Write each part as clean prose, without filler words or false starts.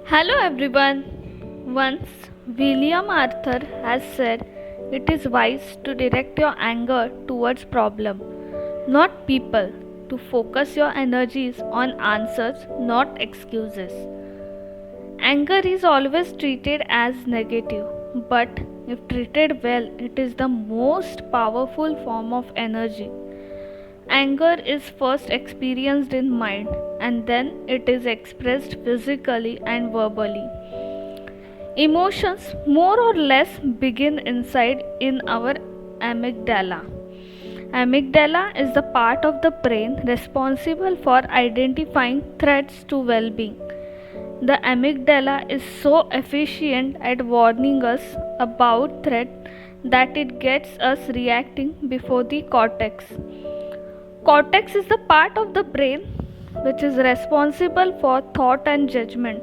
Hello everyone. Once William Arthur has said it is wise to direct your anger towards problem, not people, to focus your energies on answers, not excuses. Anger is always treated as negative, but if treated well, it is the most powerful form of energy. Anger is first experienced in mind and then it is expressed physically and verbally. Emotions more or less begin inside in our amygdala. Amygdala is the part of the brain responsible for identifying threats to well being. The amygdala is so efficient at warning us about threat that it gets us reacting before the cortex. Cortex is the part of the brain which is responsible for thought and judgment.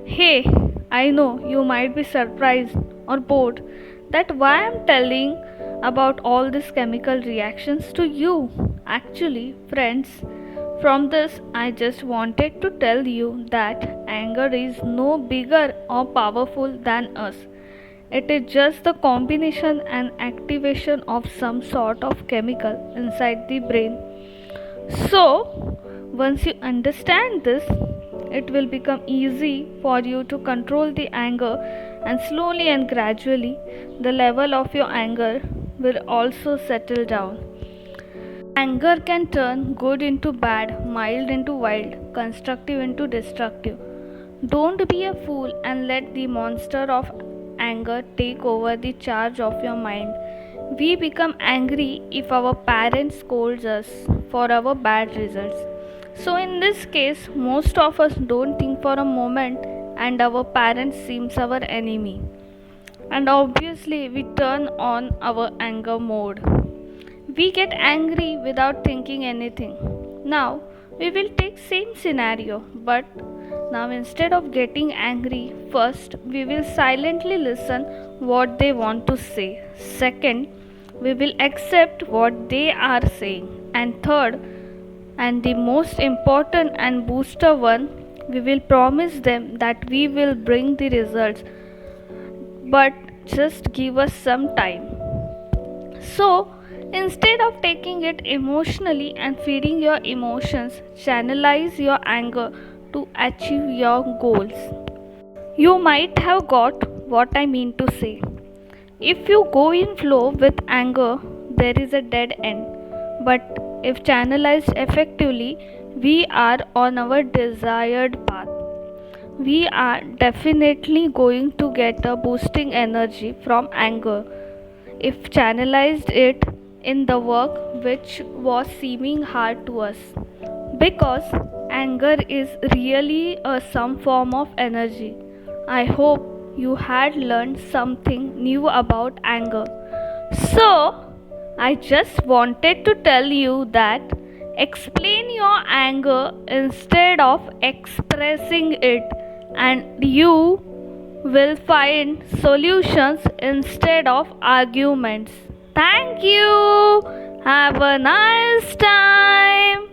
Hey, I know you might be surprised or bored that why I'm telling about all these chemical reactions to you. Actually, friends, from this I just wanted to tell you that anger is no bigger or powerful than us. It is just the combination and activation of some sort of chemical inside the brain. So, once you understand this, it will become easy for you to control the anger, and slowly and gradually, the level of your anger will also settle down. Anger can turn good into bad, mild into wild, constructive into destructive. Don't be a fool and let the monster of anger take over the charge of your mind. We become angry if our parents scolds us for our bad results. So in this case, most of us don't think for a moment and our parents seems our enemy. And obviously we turn on our anger mode. We get angry without thinking anything. Now we will take same scenario, but now instead of getting angry, first we will silently listen what they want to say. Second, we will accept what they are saying. And third, and the most important and booster one, we will promise them that we will bring the results, but just give us some time. So, instead of taking it emotionally and feeding your emotions, channelize your anger to achieve your goals. You might have got what I mean to say. If you go in flow with anger, there is a dead end. But if channelized effectively, we are on our desired path. We are definitely going to get a boosting energy from anger if channelized it in the work which was seeming hard to us. Because anger is really some form of energy. I hope you had learned something new about anger. So, I just wanted to tell you that explain your anger instead of expressing it, and you will find solutions instead of arguments. Thank you. Have a nice time.